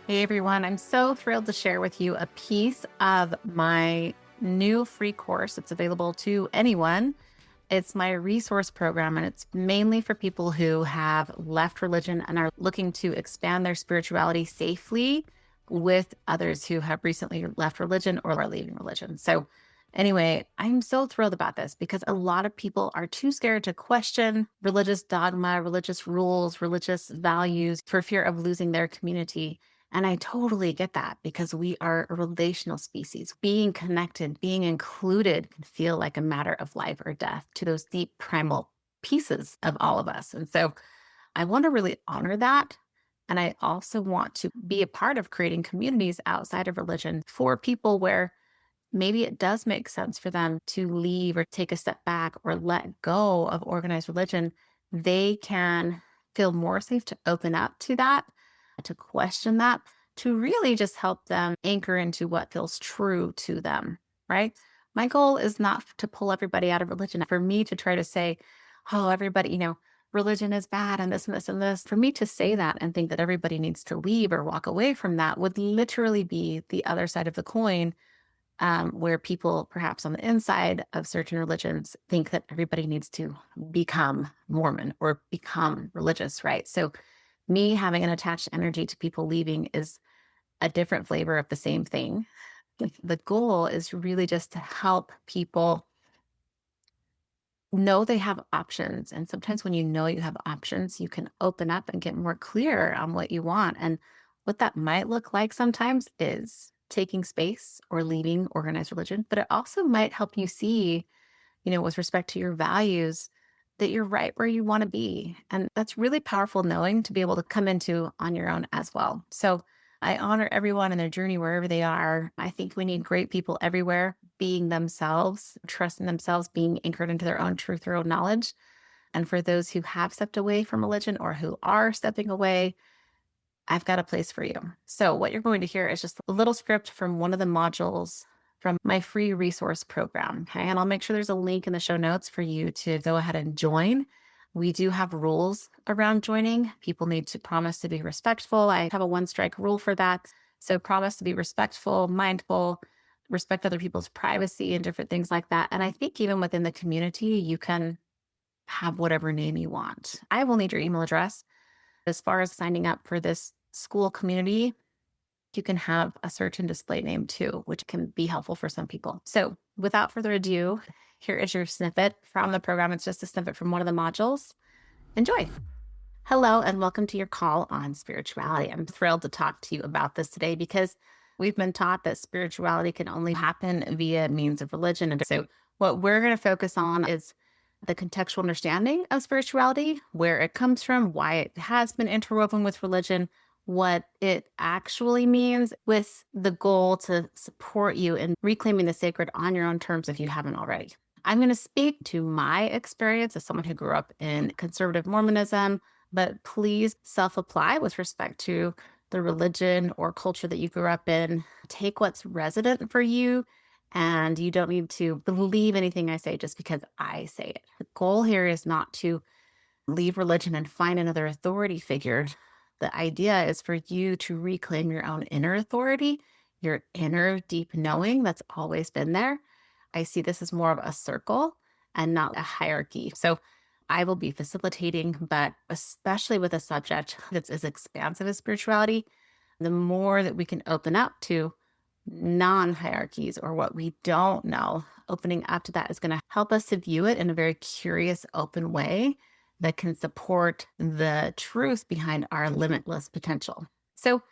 Hey everyone, I'm so thrilled to share with you a piece of my new free course. It's available to anyone. It's my resource program, and it's mainly for people who have left religion and are looking to expand their spirituality safely with others who have recently left religion or are leaving religion. So, anyway, I'm so thrilled about this because a lot of people are too scared to question religious dogma, religious rules, religious values for fear of losing their community. And I totally get that because we are a relational species. Being connected, being included can feel like a matter of life or death to those deep primal pieces of all of us. And so I want to really honor that. And I also want to be a part of creating communities outside of religion for people where maybe it does make sense for them to leave or take a step back or let go of organized religion. They can feel more safe to open up to that, to question that, to really just help them anchor into what feels true to them, right? My goal is not to pull everybody out of religion, for me to try to say, oh, everybody, religion is bad and this and this and this. For me to say that and think that everybody needs to leave or walk away from that would literally be the other side of the coin, where people perhaps on the inside of certain religions think that everybody needs to become Mormon or become religious, right? So, me having an attached energy to people leaving is a different flavor of the same thing. The goal is really just to help people know they have options. And sometimes when you know you have options, you can open up and get more clear on what you want. And what that might look like sometimes is taking space or leaving organized religion, but it also might help you see, with respect to your values, that you're right where you want to be. And that's really powerful knowing to be able to come into on your own as well. So I honor everyone in their journey wherever they are. I think we need great people everywhere being themselves, trusting themselves, being anchored into their own truth, their own knowledge. And for those who have stepped away from religion or who are stepping away, I've got a place for you. So, what you're going to hear is just a little script from one of the modules from my free resource program. Okay. And I'll make sure there's a link in the show notes for you to go ahead and join. We do have rules around joining. People need to promise to be respectful. I have a one strike rule for that. So, promise to be respectful, mindful, respect other people's privacy and different things like that. And I think even within the community, you can have whatever name you want. I will need your email address. As far as signing up for this school community, you can have a search and display name too, which can be helpful for some people. So, without further ado, here is your snippet from the program. It's just a snippet from one of the modules. Enjoy. Hello, and welcome to your call on spirituality. I'm thrilled to talk to you about this today because we've been taught that spirituality can only happen via means of religion. And so, what we're going to focus on is the contextual understanding of spirituality, where it comes from, why it has been interwoven with religion, what it actually means, with the goal to support you in reclaiming the sacred on your own terms if you haven't already. I'm going to speak to my experience as someone who grew up in conservative Mormonism, but please self apply with respect to the religion or culture that you grew up in. Take what's resident for you, and you don't need to believe anything I say just because I say it. The goal here is not to leave religion and find another authority figure. The idea is for you to reclaim your own inner authority, your inner deep knowing that's always been there. I see this as more of a circle and not a hierarchy. So I will be facilitating, but especially with a subject that's as expansive as spirituality, the more that we can open up to non hierarchies or what we don't know, opening up to that is going to help us to view it in a very curious, open way that can support the truth behind our limitless potential. So,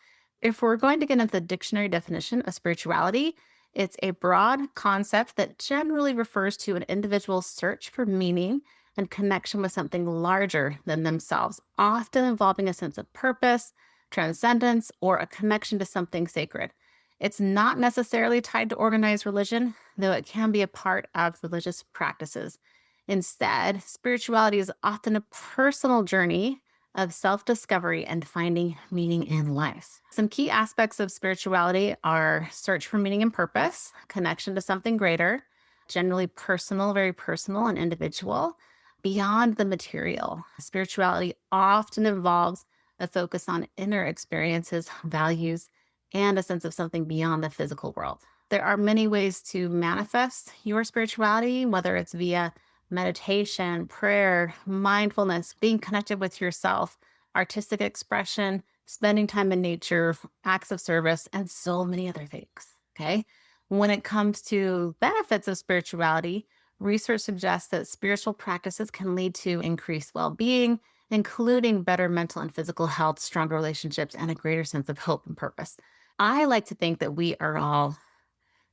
if we're going to get into the dictionary definition of spirituality, it's a broad concept that generally refers to an individual's search for meaning and connection with something larger than themselves, often involving a sense of purpose, transcendence, or a connection to something sacred. It's not necessarily tied to organized religion, though it can be a part of religious practices. Instead, spirituality is often a personal journey of self discovery and finding meaning in life. Some key aspects of spirituality are search for meaning and purpose, connection to something greater, generally personal, very personal and individual, beyond the material. Spirituality often involves a focus on inner experiences, values, and a sense of something beyond the physical world. There are many ways to manifest your spirituality, whether it's via meditation, prayer, mindfulness, being connected with yourself, artistic expression, spending time in nature, acts of service, and so many other things. Okay. When it comes to benefits of spirituality, research suggests that spiritual practices can lead to increased well being, including better mental and physical health, stronger relationships, and a greater sense of hope and purpose. I like to think that we are all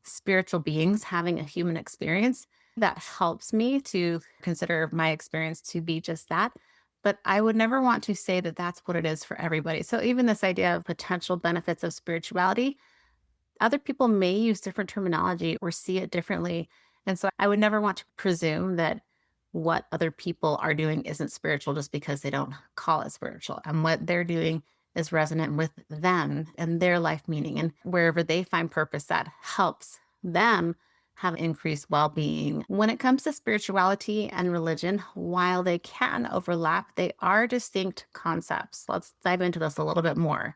spiritual beings having a human experience. That helps me to consider my experience to be just that. But I would never want to say that that's what it is for everybody. So, even this idea of potential benefits of spirituality, other people may use different terminology or see it differently. And so I would never want to presume that what other people are doing isn't spiritual just because they don't call it spiritual. And what they're doing is resonant with them and their life meaning. And wherever they find purpose, that helps them have increased well being. When it comes to spirituality and religion, while they can overlap, they are distinct concepts. Let's dive into this a little bit more.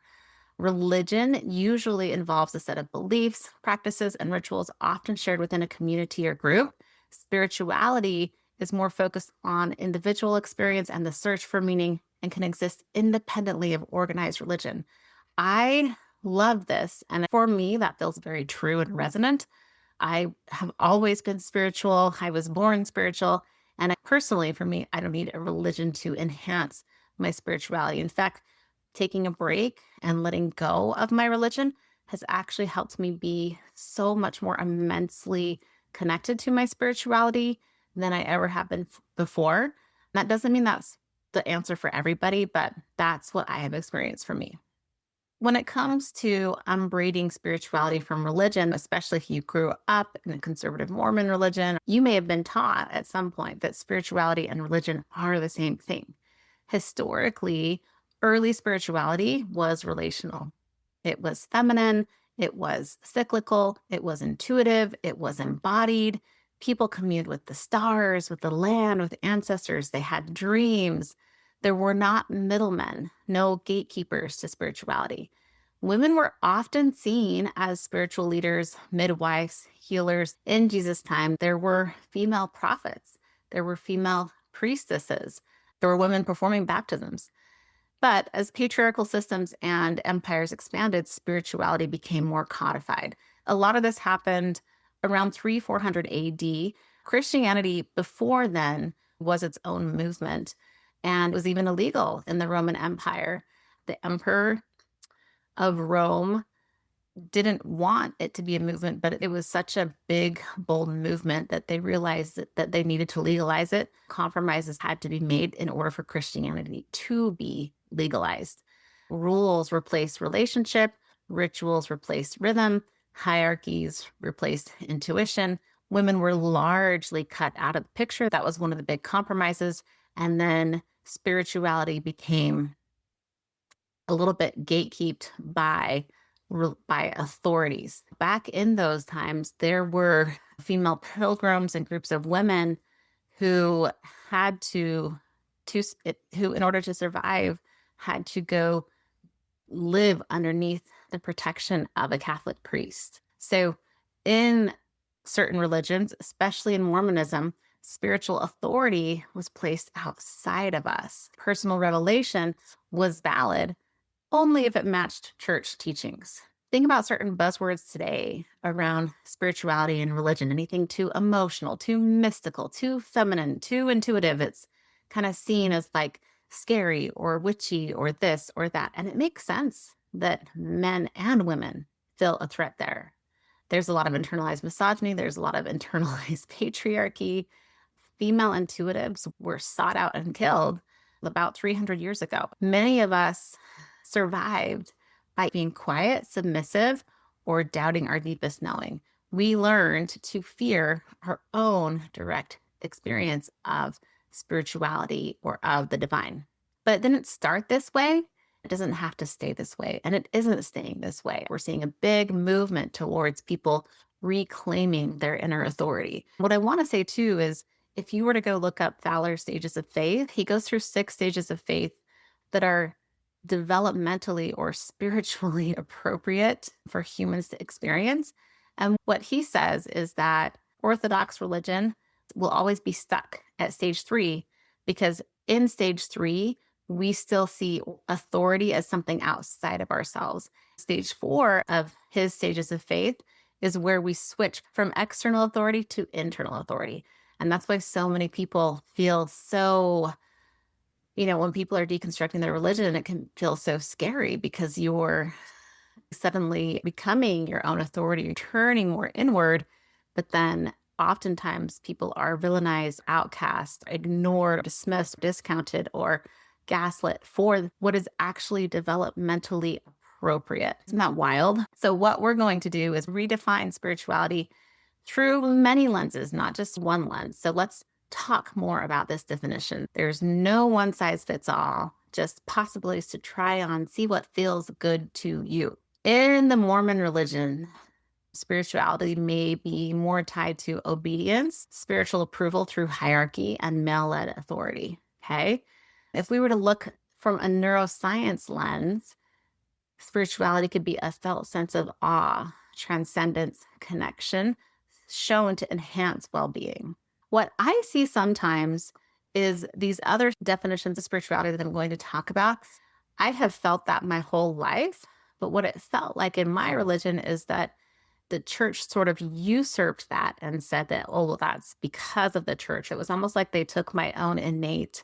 Religion usually involves a set of beliefs, practices, and rituals often shared within a community or group. Spirituality is more focused on individual experience and the search for meaning and can exist independently of organized religion. I love this. And for me, that feels very true and resonant. I have always been spiritual. I was born spiritual. And personally, for me, I don't need a religion to enhance my spirituality. In fact, taking a break and letting go of my religion has actually helped me be so much more immensely connected to my spirituality than I ever have been before. That doesn't mean that's the answer for everybody, but that's what I have experienced for me. When it comes to unbraiding spirituality from religion, especially if you grew up in a conservative Mormon religion, you may have been taught at some point that spirituality and religion are the same thing. Historically, early spirituality was relational. It was feminine, it was cyclical, it was intuitive, it was embodied. People communed with the stars, with the land, with ancestors. They had dreams. There were not middlemen, no gatekeepers to spirituality. Women were often seen as spiritual leaders, midwives, healers. In Jesus' time, there were female prophets, there were female priestesses, there were women performing baptisms. But as patriarchal systems and empires expanded, spirituality became more codified. A lot of this happened around 400 AD. Christianity before then was its own movement and was even illegal in the Roman Empire. The emperor of Rome didn't want it to be a movement, but it was such a big, bold movement that they realized that they needed to legalize it. Compromises had to be made in order for Christianity to be legalized. Rules replaced relationship, rituals replaced rhythm, hierarchies replaced intuition. Women were largely cut out of the picture. That was one of the big compromises. And then spirituality became a little bit gatekept by authorities. Back in those times, there were female pilgrims and groups of women who had who, in order to survive, had to go live underneath the protection of a Catholic priest. So, in certain religions, especially in Mormonism, spiritual authority was placed outside of us. Personal revelation was valid only if it matched church teachings. Think about certain buzzwords today around spirituality and religion. Anything too emotional, too mystical, too feminine, too intuitive. It's kind of seen as like scary or witchy or this or that. And it makes sense that men and women feel a threat there. There's a lot of internalized misogyny. There's a lot of internalized patriarchy. Female intuitives were sought out and killed about 300 years ago. Many of us survived by being quiet, submissive, or doubting our deepest knowing. We learned to fear our own direct experience of spirituality or of the divine. But it didn't start this way. It doesn't have to stay this way. And it isn't staying this way. We're seeing a big movement towards people reclaiming their inner authority. What I want to say too is if you were to go look up Fowler's stages of faith, he goes through 6 stages of faith that are developmentally or spiritually appropriate for humans to experience. And what he says is that Orthodox religion will always be stuck at stage 3 because in stage 3, we still see authority as something outside of ourselves. Stage 4 of his stages of faith is where we switch from external authority to internal authority. And that's why so many people feel so, when people are deconstructing their religion, it can feel so scary because you're suddenly becoming your own authority, you're turning more inward. But then oftentimes people are villainized, outcast, ignored, dismissed, discounted, or gaslit for what is actually developmentally appropriate. Isn't that wild? So, what we're going to do is redefine spirituality through many lenses, not just one lens. So, let's talk more about this definition. There's no one size fits all, just possibilities to try on, see what feels good to you. In the Mormon religion, spirituality may be more tied to obedience, spiritual approval through hierarchy, and male led authority. Okay. If we were to look from a neuroscience lens, spirituality could be a felt sense of awe, transcendence, connection, shown to enhance well being. What I see sometimes is these other definitions of spirituality that I'm going to talk about. I have felt that my whole life, but what it felt like in my religion is that the church sort of usurped that and said that, oh, well, that's because of the church. It was almost like they took my own innate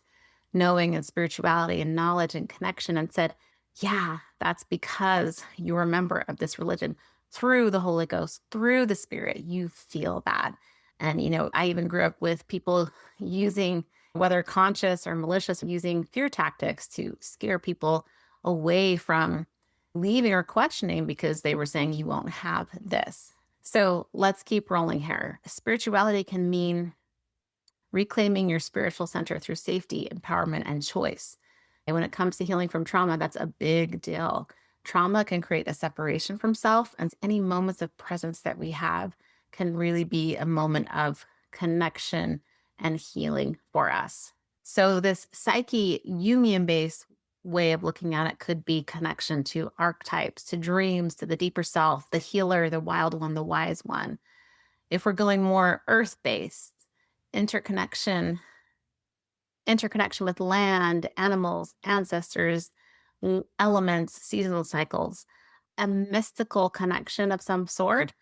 knowing and spirituality and knowledge and connection and said, yeah, that's because you're a member of this religion. Through the Holy Ghost, through the Spirit, you feel that. And, I even grew up with people using, whether conscious or malicious, using fear tactics to scare people away from leaving or questioning because they were saying, you won't have this. So let's keep rolling here. Spirituality can mean reclaiming your spiritual center through safety, empowerment, and choice. And when it comes to healing from trauma, that's a big deal. Trauma can create a separation from self, and any moments of presence that we have can really be a moment of connection and healing for us. So, this psyche Jungian based way of looking at it could be connection to archetypes, to dreams, to the deeper self, the healer, the wild one, the wise one. If we're going more earth based, interconnection with land, animals, ancestors, elements, seasonal cycles, a mystical connection of some sort.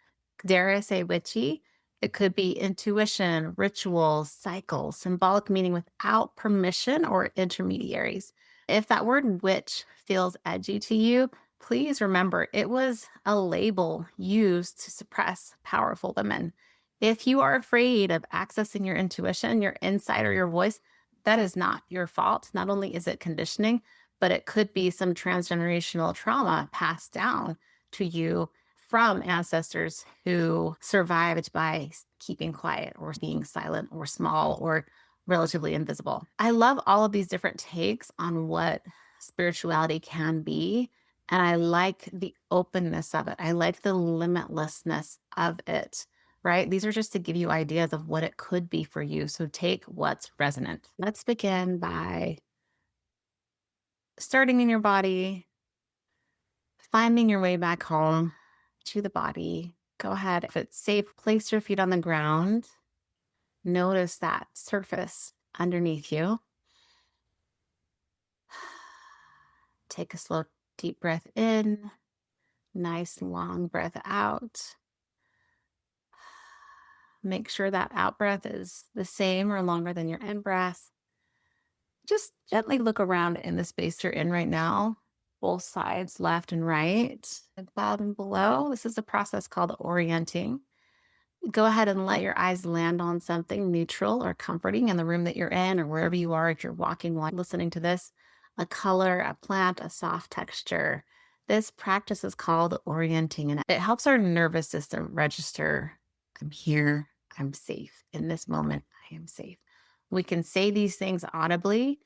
Dare I say witchy? It could be intuition, rituals, cycles, symbolic meaning without permission or intermediaries. If that word witch feels edgy to you, please remember it was a label used to suppress powerful women. If you are afraid of accessing your intuition, your insight, or your voice, that is not your fault. Not only is it conditioning, but it could be some transgenerational trauma passed down to you from ancestors who survived by keeping quiet or being silent or small or relatively invisible. I love all of these different takes on what spirituality can be. And I like the openness of it. I like the limitlessness of it, right? These are just to give you ideas of what it could be for you. So take what's resonant. Let's begin by starting in your body, finding your way back home to the body. Go ahead. If it's safe, place your feet on the ground. Notice that surface underneath you. Take a slow, deep breath in. Nice, long breath out. Make sure that out breath is the same or longer than your in breath. Just gently look around in the space you're in right now, both sides, left and right, above and below. This is a process called orienting. Go ahead and let your eyes land on something neutral or comforting in the room that you're in or wherever you are. If you're walking while listening to this, a color, a plant, a soft texture. This practice is called orienting, and it helps our nervous system register, I'm here, I'm safe. In this moment, I am safe. We can say these things audibly,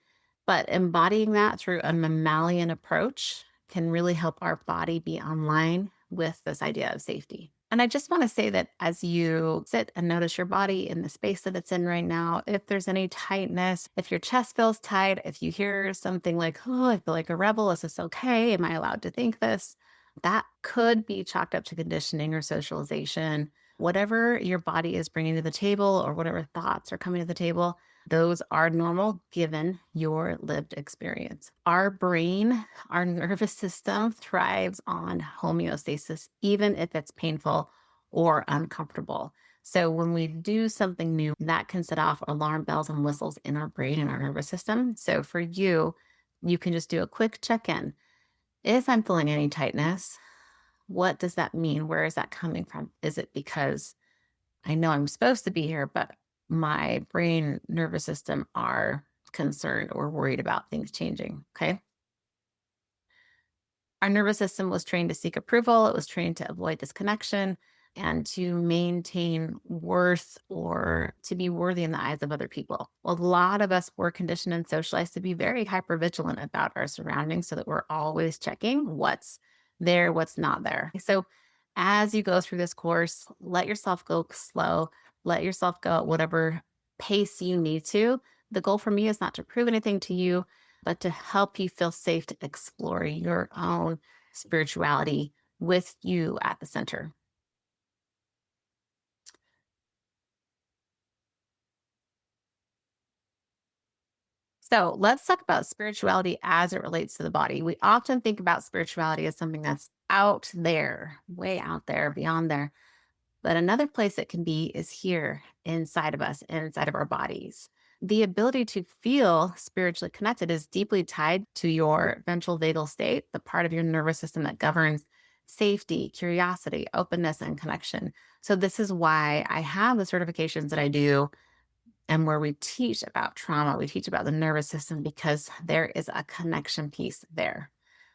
but embodying that through a mammalian approach can really help our body be online with this idea of safety. And I just want to say that as you sit and notice your body in the space that it's in right now, if there's any tightness, if your chest feels tight, if you hear something like, oh, I feel like a rebel, is this okay? Am I allowed to think this? That could be chalked up to conditioning or socialization. Whatever your body is bringing to the table or whatever thoughts are coming to the table, those are normal given your lived experience. Our brain, our nervous system thrives on homeostasis, even if it's painful or uncomfortable. So, when we do something new, that can set off alarm bells and whistles in our brain and our nervous system. So, for you, you can just do a quick check in. If I'm feeling any tightness, what does that mean? Where is that coming from? Is it because I know I'm supposed to be here, but my brain, nervous system are concerned or worried about things changing? Okay. Our nervous system was trained to seek approval. It was trained to avoid disconnection and to maintain worth or to be worthy in the eyes of other people. A lot of us were conditioned and socialized to be very hyper vigilant about our surroundings so that we're always checking what's there, what's not there. So as you go through this course, let yourself go slow, let yourself go at whatever pace you need to. The goal for me is not to prove anything to you, but to help you feel safe to explore your own spirituality with you at the center. So let's talk about spirituality as it relates to the body. We often think about spirituality as something that's out there, way out there, beyond there. But another place it can be is here inside of us, inside of our bodies. The ability to feel spiritually connected is deeply tied to your ventral vagal state, the part of your nervous system that governs safety, curiosity, openness, and connection. So, this is why I have the certifications that I do and where we teach about trauma, we teach about the nervous system because there is a connection piece there.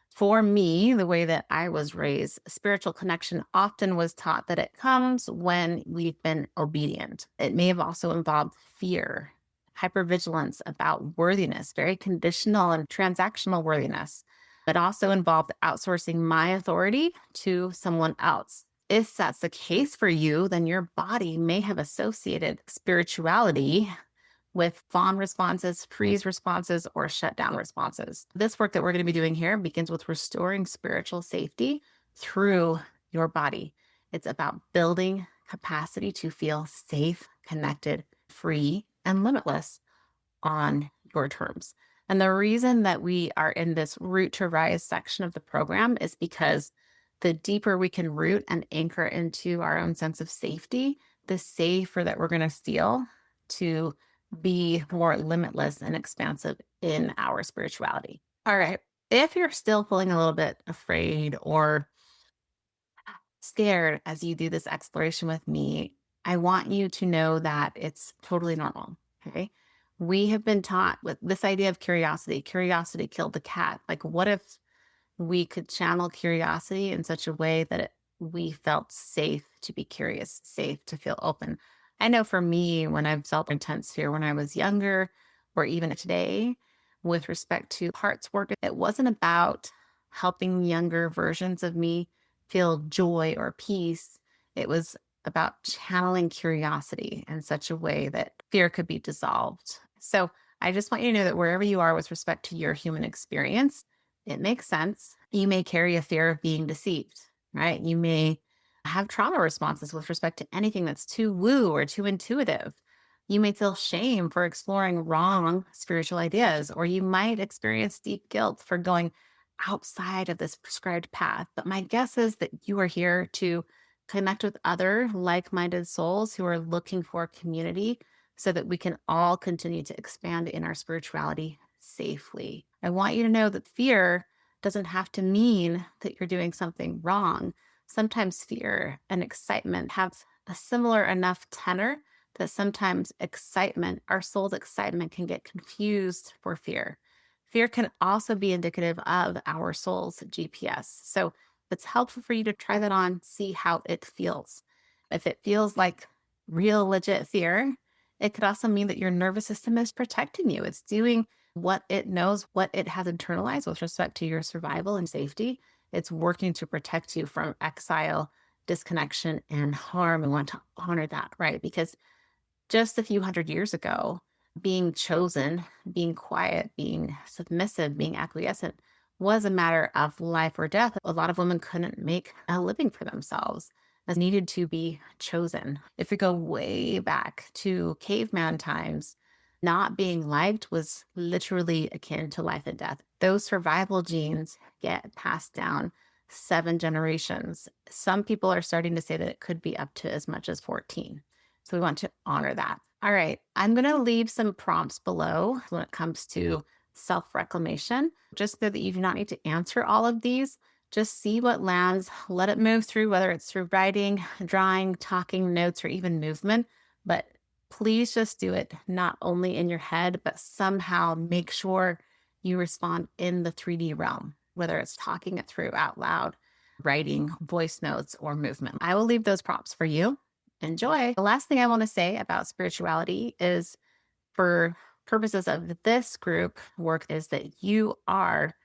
For me, the way that I was raised, spiritual connection often was taught that it comes when we've been obedient. It may have also involved fear, hypervigilance about worthiness, very conditional and transactional worthiness. It also involved outsourcing my authority to someone else. If that's the case for you, then your body may have associated spirituality with fawn responses, freeze responses, or shutdown responses. This work that we're going to be doing here begins with restoring spiritual safety through your body. It's about building capacity to feel safe, connected, free, and limitless on your terms. And the reason that we are in this root to rise section of the program is because the deeper we can root and anchor into our own sense of safety, the safer that we're going to feel to be more limitless and expansive in our spirituality. All right. If you're still feeling a little bit afraid or scared as you do this exploration with me, I want you to know that it's totally normal. Okay. We have been taught with this idea of curiosity. Curiosity killed the cat. Like, what if we could channel curiosity in such a way that we felt safe to be curious, safe to feel open? I know for me, when I've felt intense fear when I was younger, or even today, with respect to heart's work, it wasn't about helping younger versions of me feel joy or peace. It was about channeling curiosity in such a way that fear could be dissolved. So I just want you to know that wherever you are with respect to your human experience, it makes sense. You may carry a fear of being deceived, right? You may have trauma responses with respect to anything that's too woo or too intuitive. You may feel shame for exploring wrong spiritual ideas, or you might experience deep guilt for going outside of this prescribed path. But my guess is that you are here to connect with other like minded souls who are looking for community so that we can all continue to expand in our spirituality safely. I want you to know that fear doesn't have to mean that you're doing something wrong. Sometimes fear and excitement have a similar enough tenor that sometimes excitement, our soul's excitement, can get confused for fear. Fear can also be indicative of our soul's GPS. So it's helpful for you to try that on, see how it feels. If it feels like real legit fear, it could also mean that your nervous system is protecting you. It's doing what it knows, what it has internalized with respect to your survival and safety. It's working to protect you from exile disconnection and harm. We want to honor that, right? Because just a few hundred years ago, being chosen, being quiet, being submissive, being acquiescent was a matter of life or death. A lot of women couldn't make a living for themselves as needed to be chosen. If we go way back to caveman times, not being liked was literally akin to life and death. Those survival genes get passed down 7 generations. Some people are starting to say that it could be up to as much as 14. So we want to honor that. All right. I'm going to leave some prompts below when it comes to self-reclamation, just so that you do not need to answer all of these. Just see what lands, let it move through, whether it's through writing, drawing, talking, notes, or even movement. But please just do it not only in your head, but somehow make sure you respond in the 3D realm, whether it's talking it through out loud, writing, voice notes, or movement. I will leave those prompts for you. Enjoy. The last thing I want to say about spirituality is, for purposes of this group work, is that you are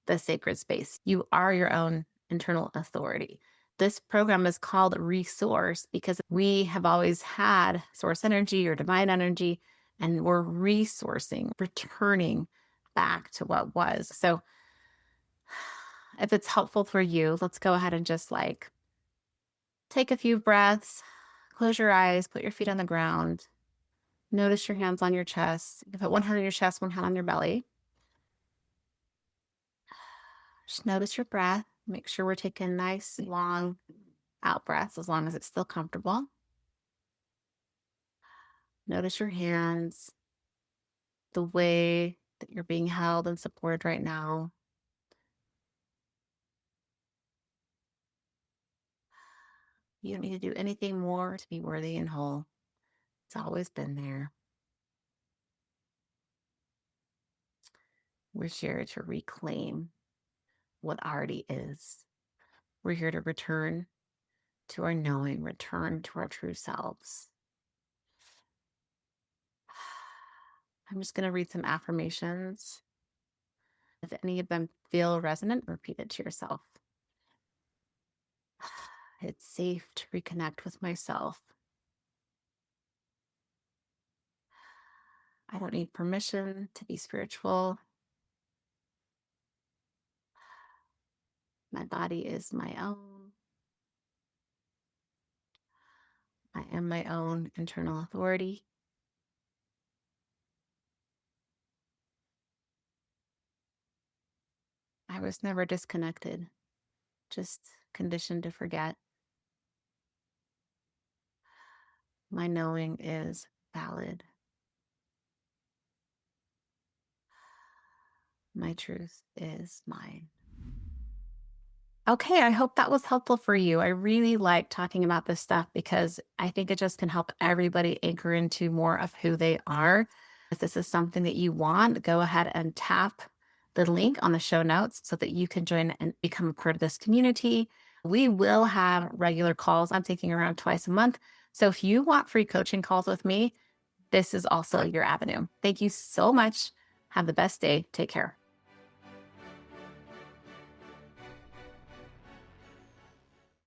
the sacred space. You are your own internal authority. This program is called Resource because we have always had source energy or divine energy, and we're resourcing, returning back to what was. So if it's helpful for you, let's go ahead and just take a few breaths, close your eyes, put your feet on the ground. Notice your hands on your chest. You can put one hand on your chest, one hand on your belly. Just notice your breath. Make sure we're taking nice, long out breaths as long as it's still comfortable. Notice your hands, the way that you're being held and supported right now. You don't need to do anything more to be worthy and whole. It's always been there. We're here to reclaim what already is. We're here to return to our knowing, return to our true selves. I'm just going to read some affirmations. If any of them feel resonant, repeat it to yourself. It's safe to reconnect with myself. I don't need permission to be spiritual. My body is my own. I am my own internal authority. I was never disconnected, just conditioned to forget. My knowing is valid. My truth is mine. Okay, I hope that was helpful for you. I really like talking about this stuff because I think it just can help everybody anchor into more of who they are. If this is something that you want, go ahead and tap the link on the show notes so that you can join and become a part of this community. We will have regular calls. I'm taking around twice a month. So if you want free coaching calls with me, this is also your avenue. Thank you so much. Have the best day. Take care.